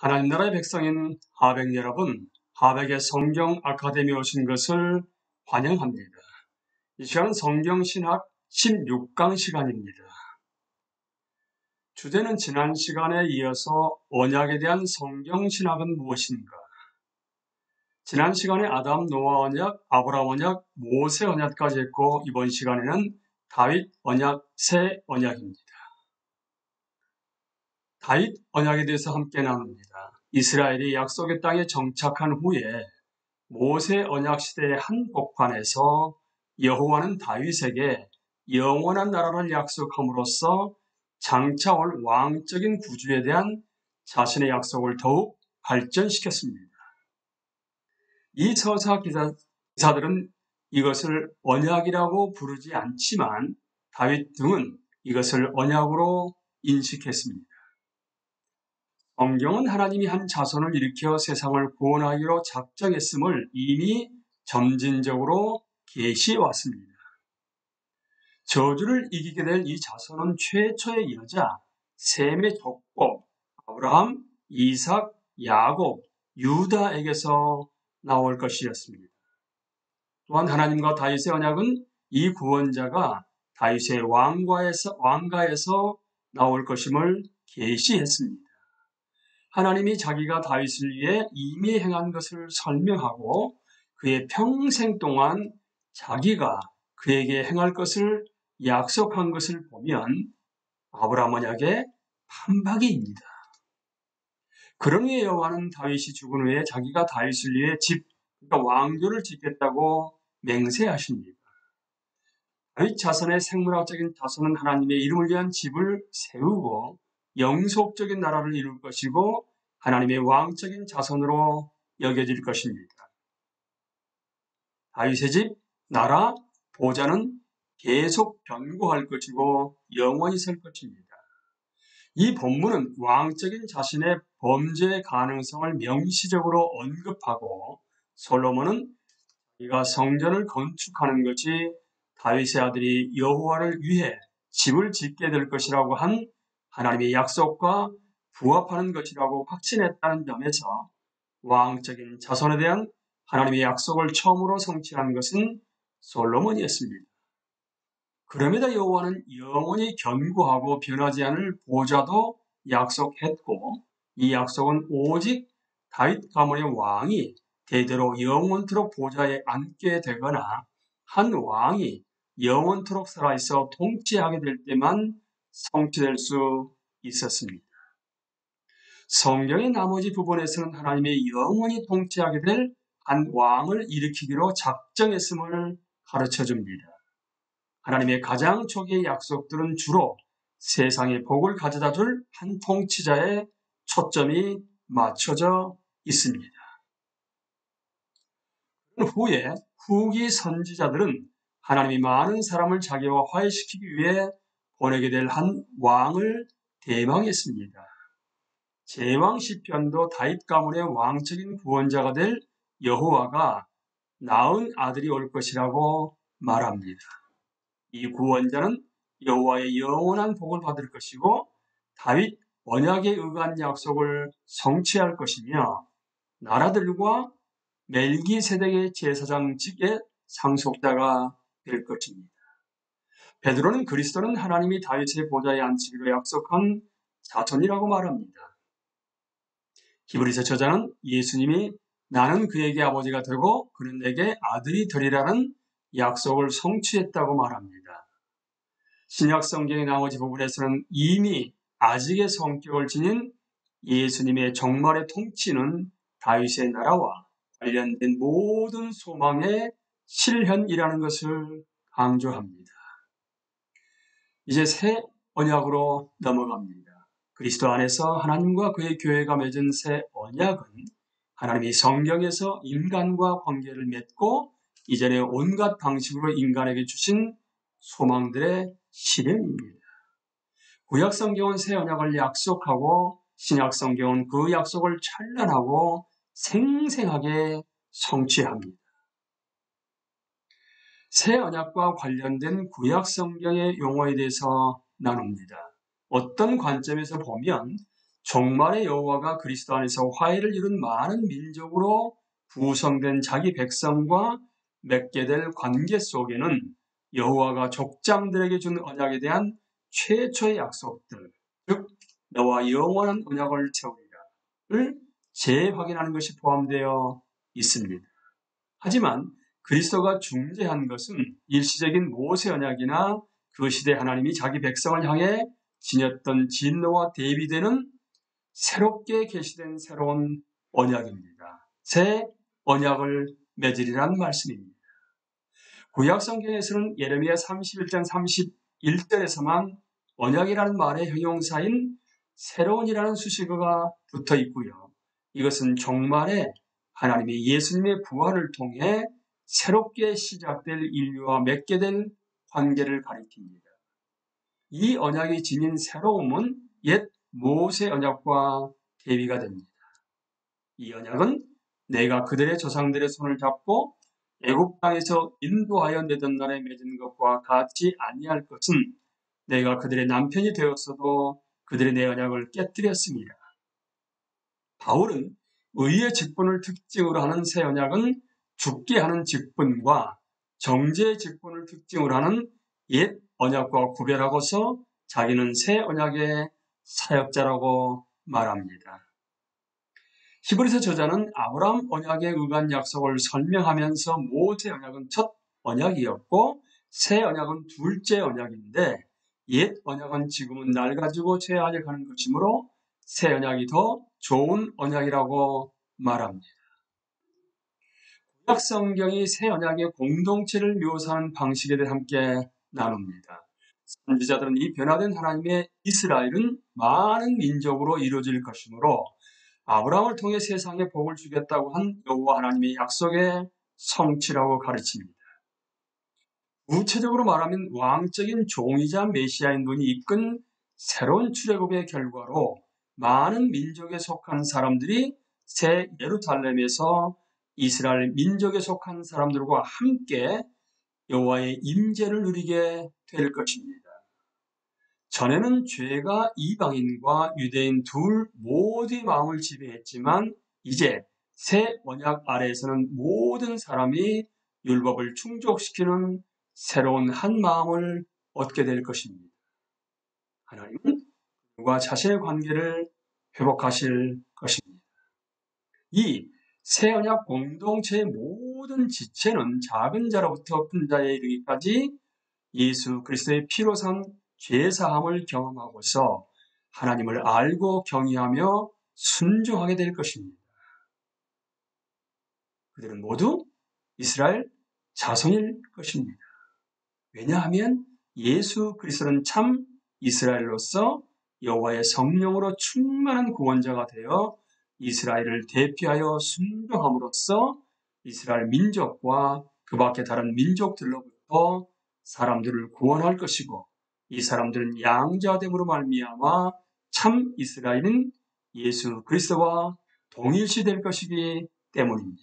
하나님 나라의 백성인 하백 여러분, 하백의 성경 아카데미에 오신 것을 환영합니다. 이 시간은 성경신학 16강 시간입니다. 주제는 지난 시간에 이어서 언약에 대한 성경신학은 무엇인가? 지난 시간에 아담 노아 언약, 아브라함 언약, 모세 언약까지 했고 이번 시간에는 다윗 언약, 새 언약입니다. 다윗 언약에 대해서 함께 나눕니다. 이스라엘이 약속의 땅에 정착한 후에 모세 언약 시대의 한복판에서 여호와는 다윗에게 영원한 나라를 약속함으로써 장차 올 왕적인 구주에 대한 자신의 약속을 더욱 발전시켰습니다. 이 서사 기사들은 이것을 언약이라고 부르지 않지만 다윗 등은 이것을 언약으로 인식했습니다. 성경은 하나님이 한 자손을 일으켜 세상을 구원하기로 작정했음을 이미 점진적으로 계시해 왔습니다. 저주를 이기게 될 이 자손은 최초의 여자 셈의 족보 아브라함, 이삭, 야곱, 유다에게서 나올 것이었습니다. 또한 하나님과 다윗의 언약은 이 구원자가 다윗의 왕가에서 나올 것임을 계시했습니다. 하나님이 자기가 다윗을 위해 이미 행한 것을 설명하고 그의 평생 동안 자기가 그에게 행할 것을 약속한 것을 보면 아브라함 언약의 판박이입니다. 그런 후에 여호와는 다윗이 죽은 후에 자기가 다윗을 위해 그러니까 왕조를 짓겠다고 맹세하십니다. 다윗 자손의 생물학적인 자손은 하나님의 이름을 위한 집을 세우고 영속적인 나라를 이룰 것이고 하나님의 왕적인 자손으로 여겨질 것입니다. 다윗의 집, 나라, 보좌는 계속 견고할 것이고 영원히 설 것입니다. 이 본문은 왕적인 자신의 범죄 가능성을 명시적으로 언급하고 솔로몬은 그가 성전을 건축하는 것이 다윗의 아들이 여호와를 위해 집을 짓게 될 것이라고 한 하나님의 약속과 부합하는 것이라고 확신했다는 점에서 왕적인 자손에 대한 하나님의 약속을 처음으로 성취한 것은 솔로몬이었습니다. 그럼에도 여호와는 영원히 견고하고 변하지 않을 보좌도 약속했고 이 약속은 오직 다윗 가문의 왕이 대대로 영원토록 보좌에 앉게 되거나 한 왕이 영원토록 살아있어 통치하게 될 때만 성취될 수 있었습니다. 성경의 나머지 부분에서는 하나님의 영원히 통치하게 될 한 왕을 일으키기로 작정했음을 가르쳐 줍니다. 하나님의 가장 초기의 약속들은 주로 세상에 복을 가져다 줄 한 통치자의 초점이 맞춰져 있습니다. 후에 후기 선지자들은 하나님이 많은 사람을 자기와 화해시키기 위해 보내게 될 한 왕을 대망했습니다. 제왕 시편도 다윗 가문의 왕적인 구원자가 될 여호와가 낳은 아들이 올 것이라고 말합니다. 이 구원자는 여호와의 영원한 복을 받을 것이고 다윗 언약에 의한 약속을 성취할 것이며 나라들과 멜기세덱의 제사장직의 상속자가 될 것입니다. 베드로는 그리스도는 하나님이 다윗의 보좌에 앉히기로 약속한 자손이라고 말합니다. 히브리서 저자는 예수님이 나는 그에게 아버지가 되고 그는 내게 아들이 되리라는 약속을 성취했다고 말합니다. 신약 성경의 나머지 부분에서는 이미 아직의 성격을 지닌 예수님의 종말의 통치는 다윗의 나라와 관련된 모든 소망의 실현이라는 것을 강조합니다. 이제 새 언약으로 넘어갑니다. 그리스도 안에서 하나님과 그의 교회가 맺은 새 언약은 하나님이 성경에서 인간과 관계를 맺고 이전에 온갖 방식으로 인간에게 주신 소망들의 실현입니다. 구약 성경은 새 언약을 약속하고 신약 성경은 그 약속을 찬란하고 생생하게 성취합니다. 새 언약과 관련된 구약 성경의 용어에 대해서 나눕니다. 어떤 관점에서 보면 종말의 여호와가 그리스도 안에서 화해를 이룬 많은 민족으로 구성된 자기 백성과 맺게 될 관계 속에는 여호와가 족장들에게 준 언약에 대한 최초의 약속들, 즉 너와 영원한 언약을 세우리라를 재확인하는 것이 포함되어 있습니다. 하지만 그리스도가 중재한 것은 일시적인 모세 언약이나 그 시대 하나님이 자기 백성을 향해 지녔던 진노와 대비되는 새롭게 계시된 새로운 언약입니다. 새 언약을 맺으리란 말씀입니다. 구약 성경에서는 예레미야 31장 31절에서만 언약이라는 말의 형용사인 새로운이라는 수식어가 붙어 있고요. 이것은 종말에 하나님이 예수님의 부활을 통해 새롭게 시작될 인류와 맺게 될 관계를 가리킵니다. 이 언약이 지닌 새로움은 옛 모세 언약과 대비가 됩니다. 이 언약은 내가 그들의 조상들의 손을 잡고 애굽 땅에서 인도하여 내던 날에 맺은 것과 같지 아니할 것은 내가 그들의 남편이 되었어도 그들의 내 언약을 깨뜨렸습니다. 바울은 의의 직분을 특징으로 하는 새 언약은 죽게 하는 직분과 정죄의 직분을 특징으로 하는 옛 언약과 구별하고서 자기는 새 언약의 사역자라고 말합니다. 히브리서 저자는 아브라함 언약에 의한 약속을 설명하면서 모세 언약은 첫 언약이었고 새 언약은 둘째 언약인데 옛 언약은 지금은 낡아지고 쇠하여 가는 것이므로 새 언약이 더 좋은 언약이라고 말합니다. 구약 성경이 새 언약의 공동체를 묘사하는 방식에 대해 함께 나눕니다. 선지자들은 이 변화된 하나님의 이스라엘은 많은 민족으로 이루어질 것이므로 아브라함을 통해 세상에 복을 주겠다고 한 여호와 하나님의 약속의 성취라고 가르칩니다. 구체적으로 말하면 왕적인 종이자 메시아인 분이 이끈 새로운 출애굽의 결과로 많은 민족에 속한 사람들이 새 예루살렘에서 이스라엘 민족에 속한 사람들과 함께 여호와의 임재를 누리게 될 것입니다. 전에는 죄가 이방인과 유대인 둘 모두의 마음을 지배했지만 이제 새 언약 아래에서는 모든 사람이 율법을 충족시키는 새로운 한 마음을 얻게 될 것입니다. 하나님은 그와 자신의 관계를 회복하실 것입니다. 이 새 언약 공동체의 모든 지체는 작은 자로부터 큰 자에 이르기까지 예수 그리스도의 피로 산 죄사함을 경험하고서 하나님을 알고 경외하며 순종하게 될 것입니다. 그들은 모두 이스라엘 자손일 것입니다. 왜냐하면 예수 그리스도는 참 이스라엘로서 여호와의 성령으로 충만한 구원자가 되어 이스라엘을 대표하여 순종함으로써 이스라엘 민족과 그 밖의 다른 민족들로부터 사람들을 구원할 것이고 이 사람들은 양자됨으로 말미암아 참 이스라엘은 예수 그리스도와 동일시될 것이기 때문입니다.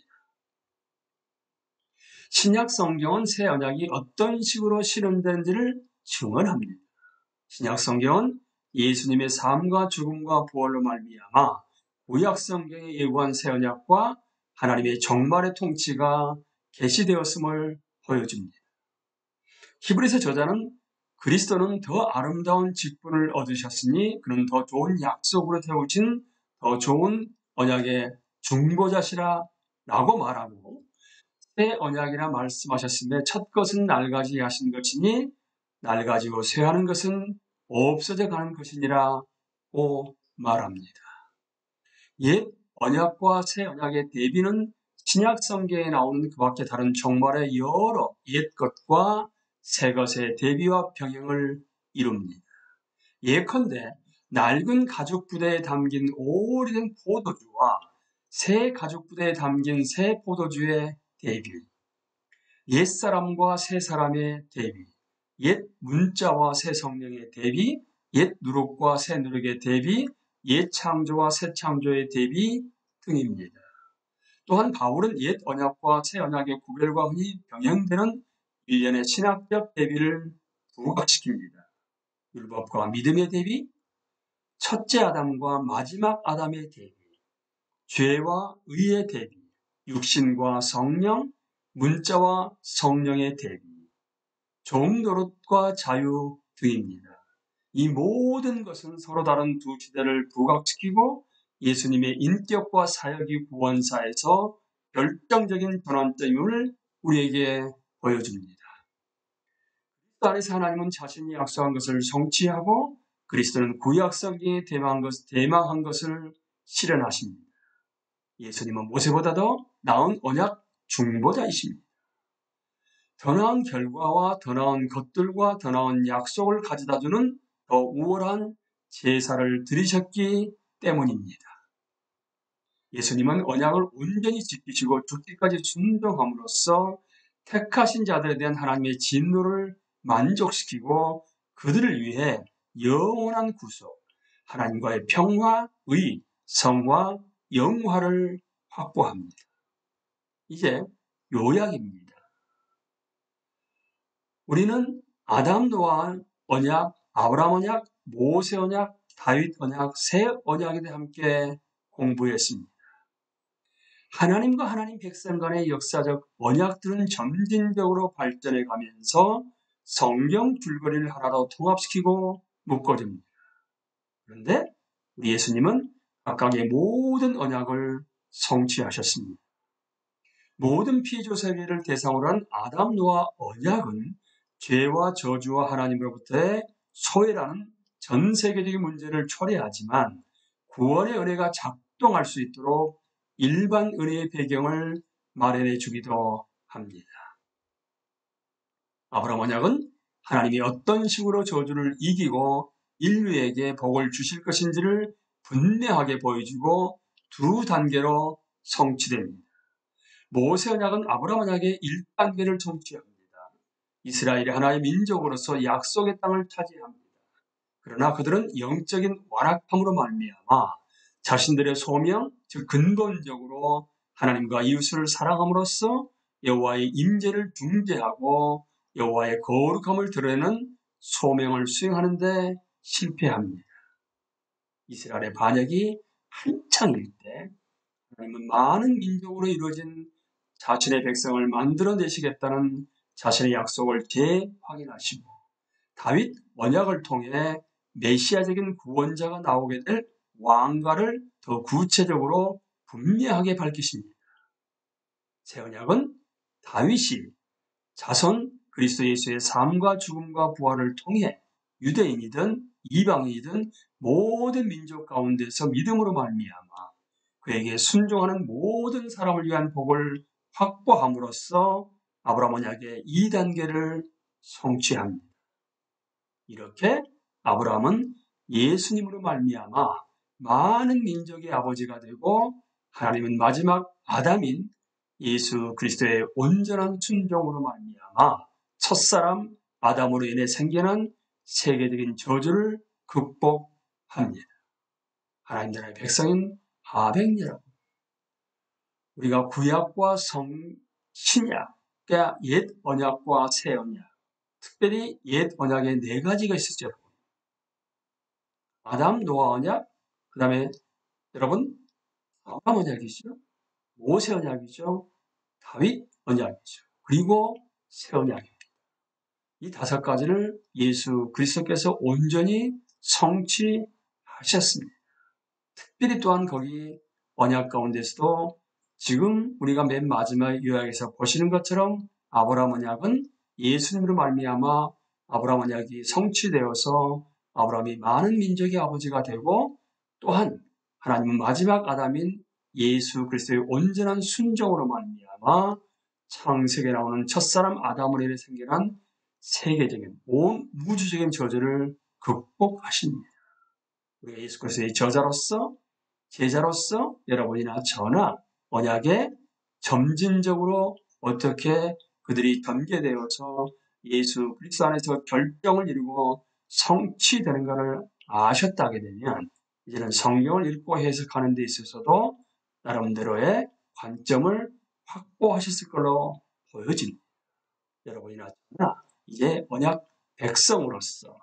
신약 성경은 새 언약이 어떤 식으로 실현되는지를 증언합니다. 신약 성경은 예수님의 삶과 죽음과 부활로 말미암아 구약 성경에 예고한 새 언약과 하나님의 종말의 통치가 계시되었음을 보여줍니다. 히브리서 저자는 그리스도는 더 아름다운 직분을 얻으셨으니 그는 더 좋은 약속으로 세우신 더 좋은 언약의 중보자시라 라고 말하고 새 언약이라 말씀하셨으며 첫 것은 낡아지게 하신 것이니 낡아지고 쇠하는 것은 없어져 가는 것이니라고 말합니다. 옛 언약과 새 언약의 대비는 신약 성경에 나오는 그 밖에 다른 종말의 여러 옛 것과 새 것의 대비와 병행을 이룹니다. 예컨대 낡은 가죽 부대에 담긴 오래된 포도주와 새 가죽 부대에 담긴 새 포도주의 대비, 옛 사람과 새 사람의 대비, 옛 문자와 새 성령의 대비, 옛 누룩과 새 누룩의 대비, 옛 창조와 새 창조의 대비 등입니다. 또한 바울은 옛 언약과 새 언약의 구별과 흔히 병행되는 일련의 신학적 대비를 부각시킵니다. 율법과 믿음의 대비, 첫째 아담과 마지막 아담의 대비, 죄와 의의 대비, 육신과 성령, 문자와 성령의 대비, 종노릇과 자유 등입니다. 이 모든 것은 서로 다른 두 시대를 부각시키고 예수님의 인격과 사역이 구원사에서 결정적인 전환점을 우리에게 보여줍니다. 그리스도 안에서 하나님은 자신이 약속한 것을 성취하고 그리스도는 구약성경에 대망한 것을 실현하십니다. 예수님은 모세보다도 나은 언약 중보자이십니다. 더 나은 결과와 더 나은 것들과 더 나은 약속을 가져다주는 더 우월한 제사를 드리셨기 때문입니다. 예수님은 언약을 온전히 지키시고 죽기까지 순종함으로써 택하신 자들에 대한 하나님의 진노를 만족시키고 그들을 위해 영원한 구속, 하나님과의 평화, 의, 성화, 영화를 확보합니다. 이제 요약입니다. 우리는 아담 노아 언약, 아브라함 언약, 모세 언약, 다윗 언약, 새 언약에 대해 함께 공부했습니다. 하나님과 하나님 백성 간의 역사적 언약들은 점진적으로 발전해 가면서 성경 줄거리를 하나로 통합시키고 묶어줍니다. 그런데 우리 예수님은 각각의 모든 언약을 성취하셨습니다. 모든 피조 세계를 대상으로 한 아담 노아 언약은 죄와 저주와 하나님으로부터의 소외라는 전 세계적인 문제를 초래하지만 구원의 은혜가 작동할 수 있도록 일반 은혜의 배경을 마련해 주기도 합니다. 아브라함 언약은 하나님이 어떤 식으로 저주를 이기고 인류에게 복을 주실 것인지를 분명하게 보여주고 두 단계로 성취됩니다. 모세 언약은 아브라함 언약의 1단계를 성취합니다. 이스라엘이 하나의 민족으로서 약속의 땅을 차지합니다. 그러나 그들은 영적인 완악함으로 말미암아 자신들의 소명, 즉 근본적으로 하나님과 이웃을 사랑함으로써 여호와의 임재를 중재하고 여호와의 거룩함을 드러내는 소명을 수행하는 데 실패합니다. 이스라엘의 반역이 한창일 때 하나님은 많은 민족으로 이루어진 자신의 백성을 만들어내시겠다는 자신의 약속을 재확인하시고 다윗 언약을 통해 메시아적인 구원자가 나오게 될 왕가를 더 구체적으로 분명하게 밝히십니다. 새 언약은 다윗이 자손 그리스도 예수의 삶과 죽음과 부활을 통해 유대인이든 이방인이든 모든 민족 가운데서 믿음으로 말미암아 그에게 순종하는 모든 사람을 위한 복을 확보함으로써 아브라함 언약의 2단계를 성취합니다. 이렇게 아브라함은 예수님으로 말미암아 많은 민족의 아버지가 되고 하나님은 마지막 아담인 예수 그리스도의 온전한 순종으로 말미암아 첫사람 아담으로 인해 생겨난 세계적인 저주를 극복합니다. 하나님 나라의 백성인 하백 여러분, 우리가 구약과 신약, 그러니까 옛 언약과 새 언약, 특별히 옛 언약에 4가지가 있었죠. 아담, 노아 언약, 그 다음에 여러분 아브라함 언약이죠. 모세 언약이죠. 다윗 언약이죠. 그리고 새 언약입니다. 이 5가지를 예수 그리스도께서 온전히 성취하셨습니다. 특별히 또한 거기 언약 가운데서도 지금 우리가 맨 마지막 요약에서 보시는 것처럼 아브라함 언약은 예수님으로 말미암아 아브라함 언약이 성취되어서 아브라함이 많은 민족의 아버지가 되고 또한 하나님은 마지막 아담인 예수 그리스도의 온전한 순종으로 말미암아 창세기에 나오는 첫사람 아담으로 인해 생겨난 세계적인 온 우주적인 저주를 극복하십니다. 우리가 예수 그리스도의 제자로서 여러분이나 저나 언약에 점진적으로 어떻게 그들이 전개되어서 예수 그리스도 안에서 결정을 이루고 성취되는가를 아셨다게 되면 이제는 성경을 읽고 해석하는 데 있어서도 나름대로의 관점을 확보하셨을 걸로 보여집니다. 여러분이나 저나 이제 언약 백성으로서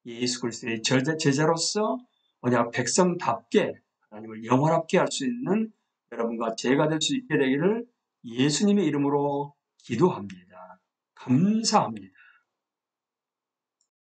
예수 그리스도의 제자로서 언약 백성답게 하나님을 영원하게 할 수 있는 여러분과 제가 될 수 있게 되기를 예수님의 이름으로 기도합니다. 감사합니다.